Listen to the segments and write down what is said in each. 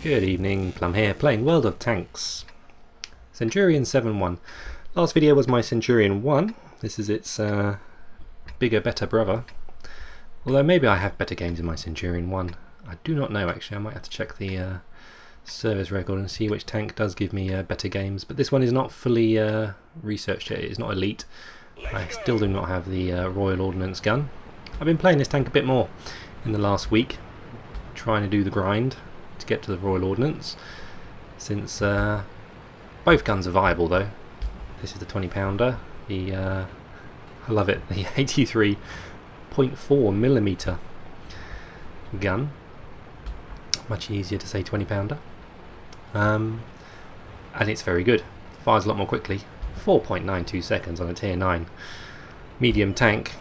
Good evening, Plum here, playing World of Tanks. Centurion 7-1. Last video was my Centurion 1. This is its bigger, better brother. Although maybe I have better games in my Centurion 1. I do not know actually, I might have to check the service record and see which tank does give me better games. But this one is not fully researched yet, it is not elite. I still do not have the Royal Ordnance gun. I've been playing this tank a bit more in the last week, trying to do the grind to get to the Royal Ordnance, since both guns are viable though. This is the 20 pounder, the I love it, the 83.4mm gun, much easier to say 20 pounder, and it's very good, fires a lot more quickly, 4.92 seconds on a tier 9 medium tank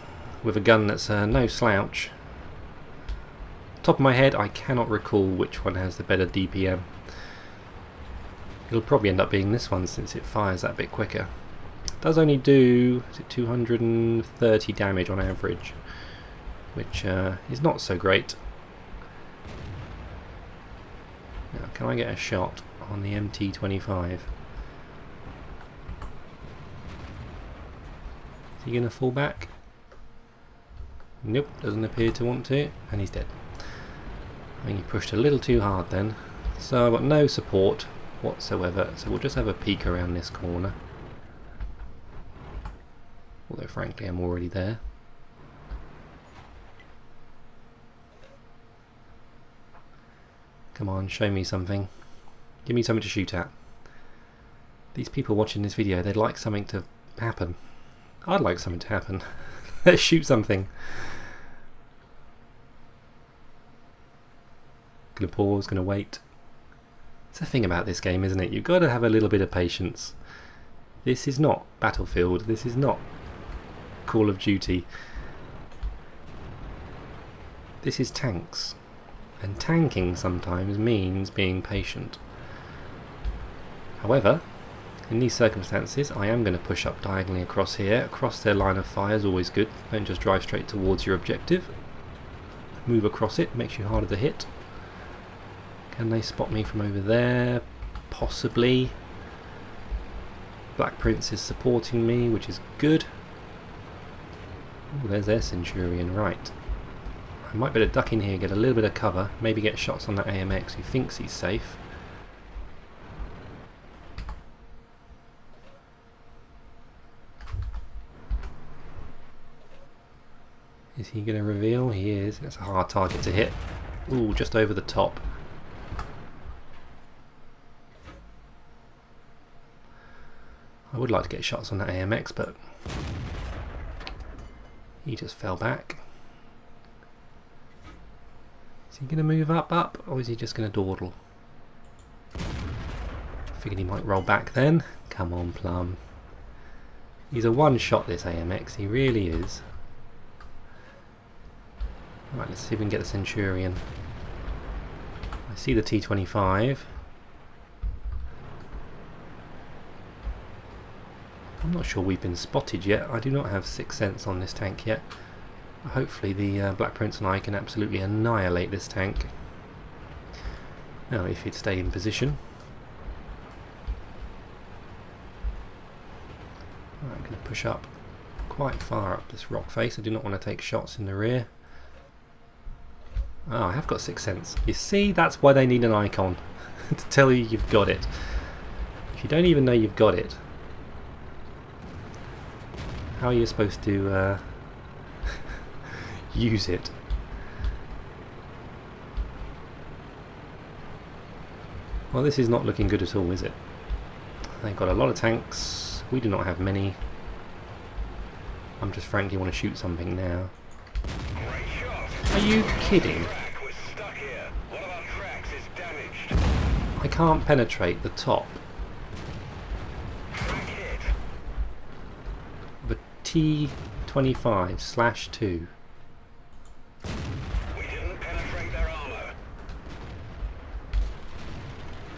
with a gun that's no slouch. Top of my head, I cannot recall which one has the better DPM. It'll probably end up being this one since it fires that bit quicker. It does only do 230 damage on average, which is not so great. Now, can I get a shot on the MT-25? Is he going to fall back? Nope, doesn't appear to want to, and he's dead. I think he pushed a little too hard then, so I've got no support whatsoever, so we'll just have a peek around this corner. Although frankly I'm already there. Come on, show me something. Give me something to shoot at. These people watching this video, they'd like something to happen. I'd like something to happen. Let's shoot something. Gonna pause, gonna wait. It's the thing about this game, isn't it? You've got to have a little bit of patience. This is not Battlefield, this is not Call of Duty. This is tanks. And tanking sometimes means being patient. However, in these circumstances, I am going to push up diagonally across here. Across their line of fire is always good. Don't just drive straight towards your objective. Move across it, makes you harder to hit. Can they spot me from over there? Possibly. Black Prince is supporting me, which is good. Ooh, there's their Centurion, right. I might better duck in here, get a little bit of cover, maybe get shots on that AMX who thinks he's safe. Is he going to reveal? He is. That's a hard target to hit. Ooh, just over the top. I would like to get shots on that AMX, but he just fell back. Is he going to move up, or is he just going to dawdle? Figured he might roll back then. Come on, Plum. He's a one-shot, this AMX. He really is. Right, let's see if we can get the Centurion. I see the T-25. I'm not sure we've been spotted yet. I do not have Sixth Sense on this tank yet. Hopefully the Black Prince and I can absolutely annihilate this tank. Now if he'd stay in position. Right, I'm going to push up quite far up this rock face. I do not want to take shots in the rear. Oh, I have got Sixth Sense. You see, that's why they need an icon. To tell you you've got it. If you don't even know you've got it, how are you supposed to use it? Well, this is not looking good at all, is it? They've got a lot of tanks. We do not have many. I'm just frankly want to shoot something now. Are you kidding? I can't penetrate the top. The T-25/2.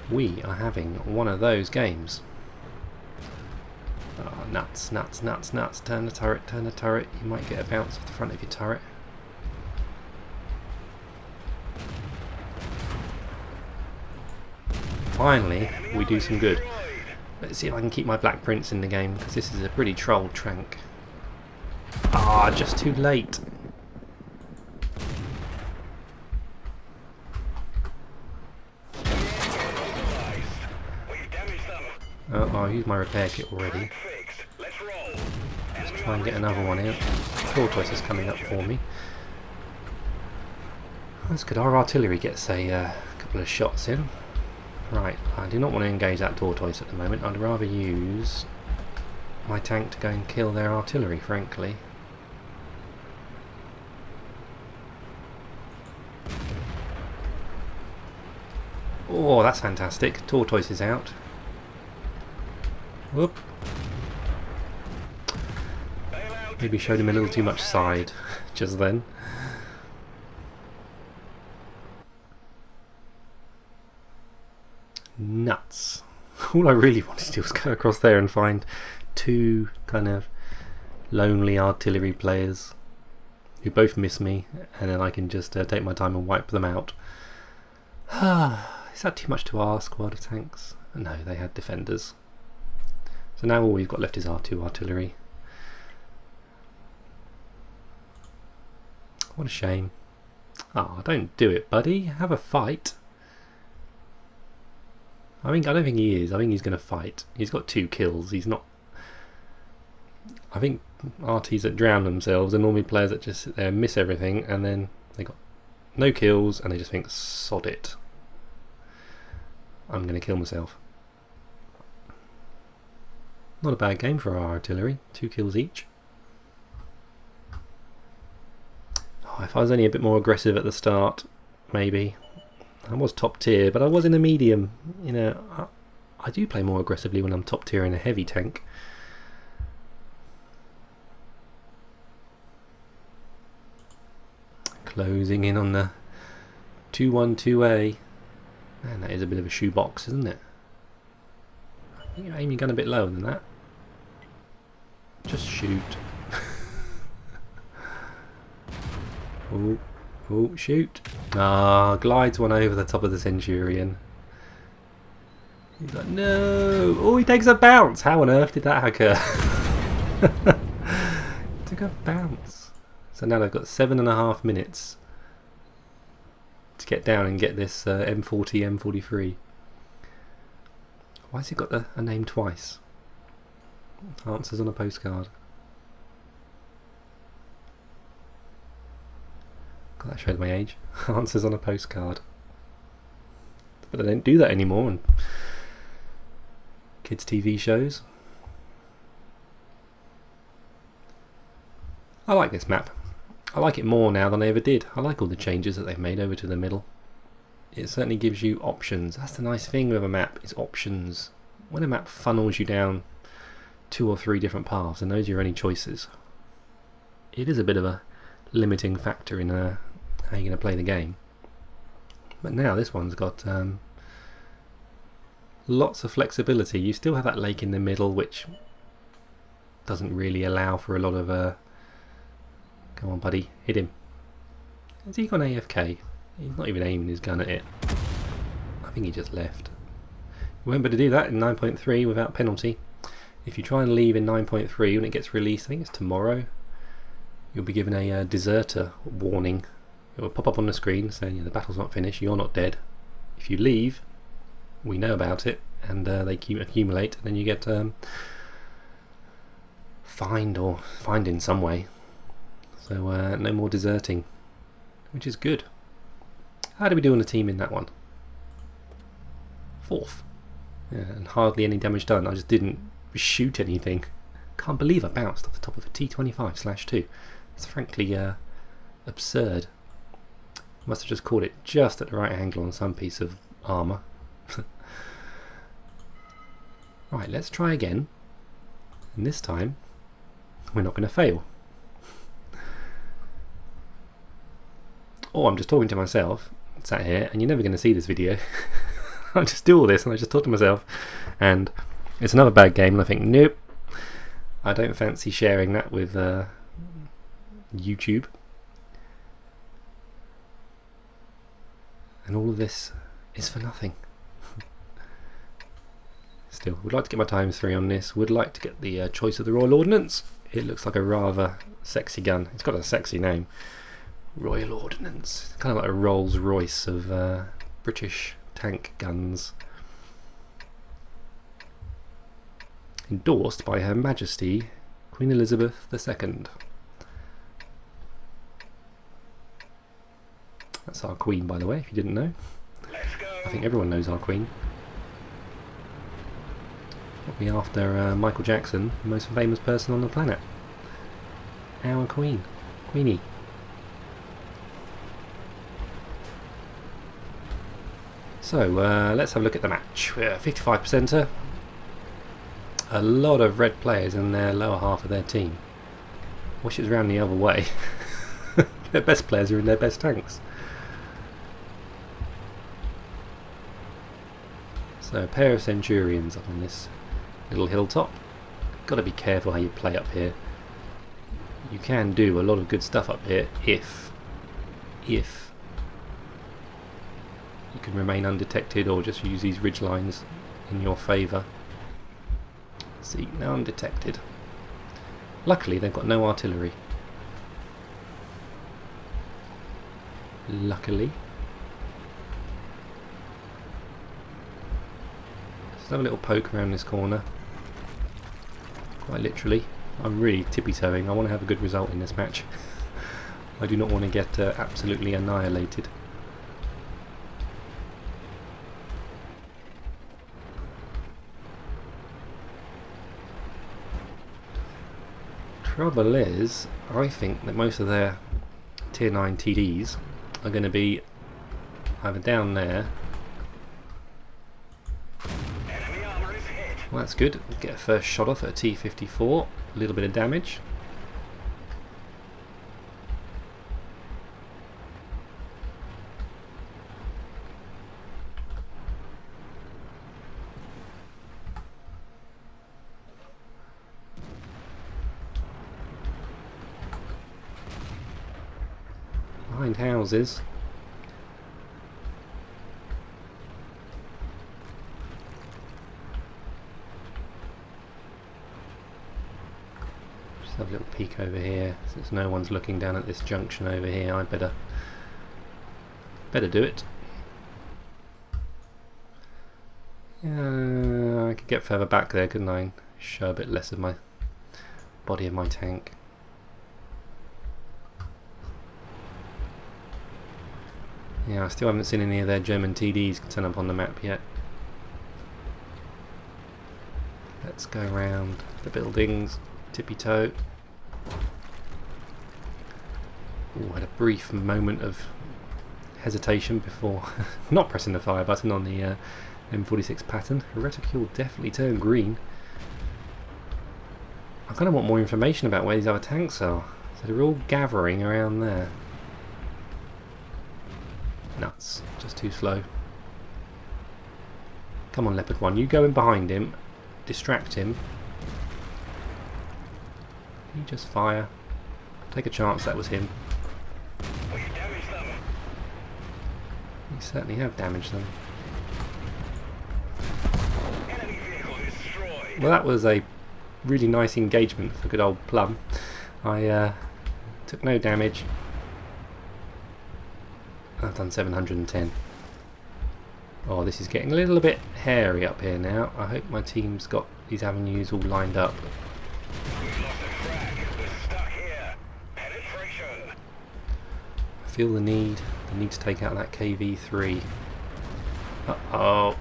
We are having one of those games. Oh, nuts, nuts, nuts, nuts. Turn the turret, turn the turret. You might get a bounce off the front of your turret. finally we do some good. Let's see if I can keep my Black Prince in the game, because this is a pretty troll tank. Ah, just too late. Oh, I used my repair kit already. Let's try and get another one in. Tortoise is coming up for me. That's good. Our artillery gets a couple of shots in. Right, I do not want to engage that tortoise at the moment. I'd rather use my tank to go and kill their artillery, frankly. Oh, that's fantastic. Tortoise is out. Whoop. Maybe showed him a little too much side just then. Nuts. All I really wanted to do was go across there and find two kind of lonely artillery players who both miss me, and then I can just take my time and wipe them out. Is that too much to ask, World of Tanks? No, they had defenders. So now all we've got left is R2 artillery. What a shame. Oh, don't do it, buddy. Have a fight. I don't think he is. I think he's going to fight. He's got 2 kills. He's not... I think RTs that drown themselves are normally players that just sit there and miss everything, and then they got no kills and they just think, sod it. I'm going to kill myself. Not a bad game for our artillery. 2 kills each. Oh, if I was only a bit more aggressive at the start, maybe. I was top tier, but I was in a medium. You know, I do play more aggressively when I'm top tier in a heavy tank. Closing in on the 212A. Man, that is a bit of a shoebox, isn't it? I think you aim your gun a bit lower than that. Just shoot. Oh. Oh, shoot. Ah, glides one over the top of the Centurion. He's like, no! Oh, he takes a bounce! How on earth did that occur? Took a bounce. So now they've got 7.5 minutes to get down and get this M40, M43. Why has he got a name twice? Answers on a postcard. God, that showed my age. Answers on a postcard. But they don't do that anymore on kids' TV shows. I like this map. I like it more now than I ever did. I like all the changes that they've made over to the middle. It certainly gives you options. That's the nice thing with a map, is options. When a map funnels you down 2 or 3 different paths and those are your only choices, it is a bit of a limiting factor in how you're going to play the game. But now this one's got lots of flexibility. You still have that lake in the middle, which doesn't really allow for a lot of come on buddy, hit him. Has he gone AFK? He's not even aiming his gun at it. I think he just left. You won't be able to do that in 9.3 without penalty. If you try and leave in 9.3 when it gets released, I think it's tomorrow, you'll be given a deserter warning. It will pop up on the screen saying the battle's not finished, you're not dead. If you leave, we know about it, and they accumulate, and then you get fined or fined in some way. So no more deserting, which is good. How did we do on the team in that one? 4th. Yeah, and hardly any damage done. I just didn't shoot anything. Can't believe I bounced off the top of a T25/2. It's frankly absurd. Must have just caught it just at the right angle on some piece of armour. Right, let's try again. And this time, we're not going to fail. Or I'm just talking to myself, sat here, and you're never going to see this video. I just do all this and I just talk to myself, and it's another bad game, and I think, nope, I don't fancy sharing that with YouTube. And all of this is for nothing. still. Would like to get my times 3 on this. Would like to get the choice of the Royal Ordnance. It looks like a rather sexy gun. It's got a sexy name. Royal Ordnance. Kind of like a Rolls Royce of British tank guns. Endorsed by Her Majesty Queen Elizabeth II. That's our Queen, by the way, if you didn't know. I think everyone knows our Queen. Probably after Michael Jackson, the most famous person on the planet. Our Queen. Queenie. So, let's have a look at the match. We're 55%er. A lot of red players in their lower half of their team. Wish it was round the other way. Their best players are in their best tanks. So a pair of Centurions up on this little hilltop. Got to be careful how you play up here. You can do a lot of good stuff up here if you can remain undetected or just use these ridge lines in your favour. See, now undetected. Luckily they've got no artillery. Luckily. Let's have a little poke around this corner. Quite literally. I'm really tippy-toeing. I want to have a good result in this match. I do not want to get absolutely annihilated. Trouble is, I think that most of their tier 9 TDs are going to be either down there. Well, that's good. Get a first shot off at a T-54. A little bit of damage. Behind houses. Just have a little peek over here. Since no one's looking down at this junction over here, I'd better do it. I could get further back there, couldn't I? Show a bit less of my body of my tank. Yeah, I still haven't seen any of their German TDs turn up on the map yet. Let's go around the buildings, tippy-toe. Ooh, had a brief moment of hesitation before not pressing the fire button on the M46 pattern. Reticule definitely turned green. I kind of want more information about where these other tanks are. So they're all gathering around there. Nuts, just too slow. Come on, Leopard 1, you go in behind him, distract him. You just fire. Take a chance that was him. You certainly have damaged them. Well, that was a really nice engagement for good old Plum. I took no damage. I've done 710. Oh, this is getting a little bit hairy up here now. I hope my team's got these avenues all lined up. I feel the need to take out that KV3. Uh-oh.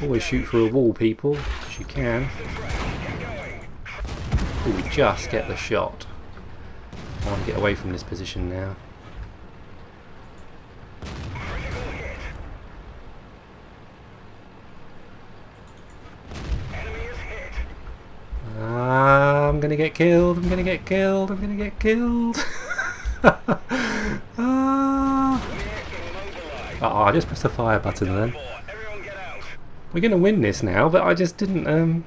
Always shoot through a wall, people, if you can. Oh, we just get the shot. I want to get away from this position now. I'm gonna get killed, I'm gonna get killed, I'm gonna get killed. I just pressed the fire button then. We're going to win this now, but I just didn't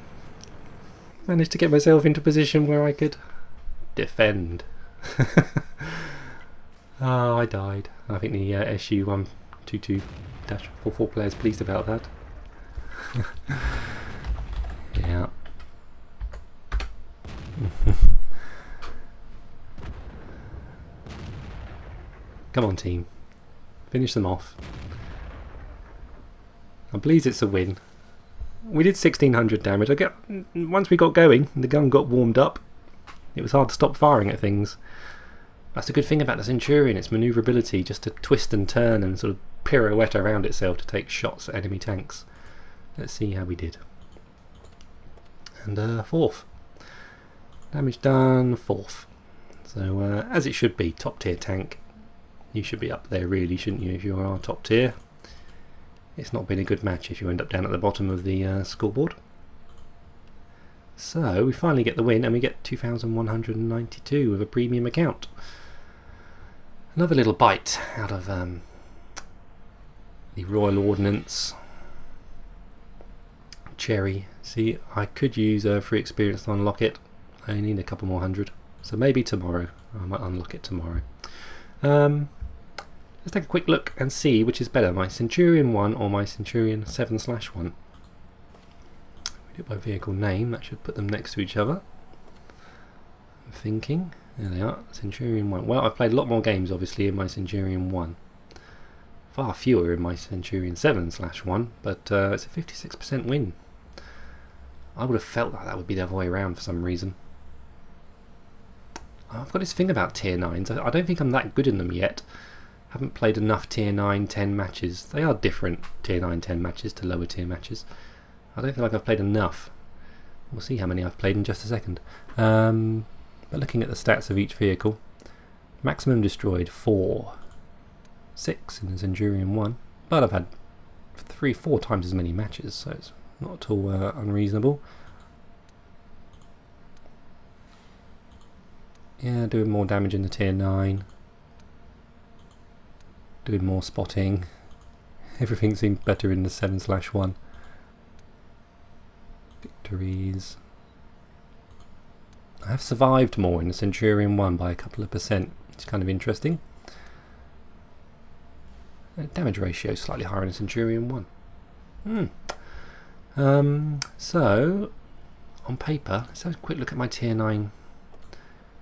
manage to get myself into a position where I could defend. Oh, I died. I think the SU-122-44 player's pleased about that. Yeah. Come on, team. Finish them off. I'm pleased it's a win. We did 1600 damage. Once we got going, the gun got warmed up. It was hard to stop firing at things. That's the good thing about the Centurion, its manoeuvrability, just to twist and turn and sort of pirouette around itself to take shots at enemy tanks. Let's see how we did. And 4th. Damage done, 4th. So as it should be, top tier tank. You should be up there really, shouldn't you, if you are top tier. It's not been a good match if you end up down at the bottom of the scoreboard. So we finally get the win and we get 2,192 with a premium account. Another little bite out of the Royal Ordnance. Cherry. See, I could use a free experience to unlock it. I only need a couple more hundred. So maybe tomorrow. I might unlock it tomorrow. Let's take a quick look and see which is better, my Centurion 1 or my Centurion 7/1. We do it by vehicle name, that should put them next to each other. I'm thinking, there they are, Centurion 1. Well, I've played a lot more games obviously in my Centurion 1. Far fewer in my Centurion 7/1, but it's a 56% win. I would have felt like that would be the other way around for some reason. I've got this thing about tier 9s, I don't think I'm that good in them yet. Haven't played enough tier 9, 10 matches. They are different, tier 9, 10 matches to lower tier matches. I don't feel like I've played enough. We'll see how many I've played in just a second. But looking at the stats of each vehicle, maximum destroyed 4, 6 in the Centurion 1, but I've had 3-4 times as many matches, so it's not at all unreasonable. Yeah, doing more damage in the tier 9. Doing more spotting. Everything seemed better in the 7/1. Victories. I have survived more in the Centurion 1 by a couple of percent. It's kind of interesting. Damage ratio is slightly higher in the Centurion 1. So, on paper, let's have a quick look at my tier 9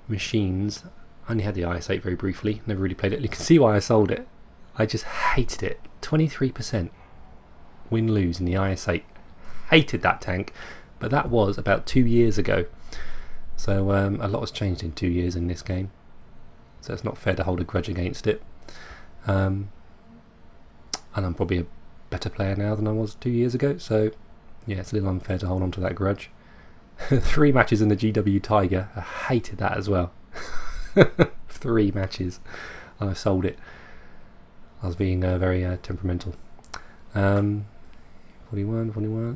machines. I only had the IS-8 very briefly, never really played it. You can see why I sold it. I just hated it. 23% win-lose in the IS-8. Hated that tank, but that was about 2 years ago. So a lot has changed in 2 years in this game. So it's not fair to hold a grudge against it. And I'm probably a better player now than I was 2 years ago. So yeah, it's a little unfair to hold on to that grudge. 3 matches in the GW Tiger. I hated that as well. 3 matches. I sold it. I was being very temperamental. 41.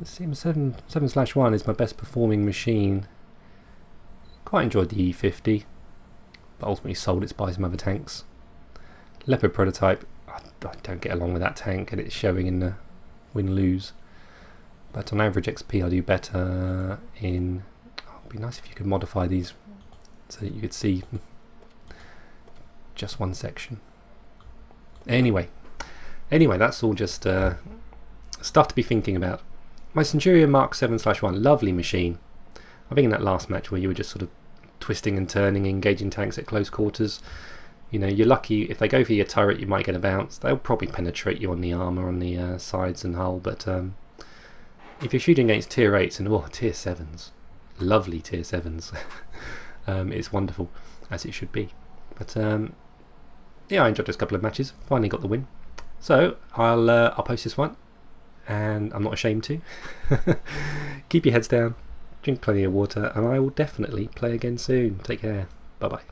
It seems 7/1 is my best performing machine. Quite enjoyed the E50, but ultimately sold it to buy some other tanks. Leopard prototype, I don't get along with that tank, and it's showing in the win-lose. But on average XP I do better in... it'd be nice if you could modify these so that you could see just one section. Anyway, that's all just stuff to be thinking about. My Centurion Mark 7/1, lovely machine. I think in that last match where you were just sort of twisting and turning, engaging tanks at close quarters, you know, you're lucky if they go for your turret, you might get a bounce. They'll probably penetrate you on the armour, on the sides and hull, but if you're shooting against tier 8s and tier 7s, lovely tier 7s, it's wonderful, as it should be. But yeah, I enjoyed this couple of matches, finally got the win. So I'll post this one, and I'm not ashamed to. Keep your heads down, drink plenty of water, and I will definitely play again soon. Take care, bye bye.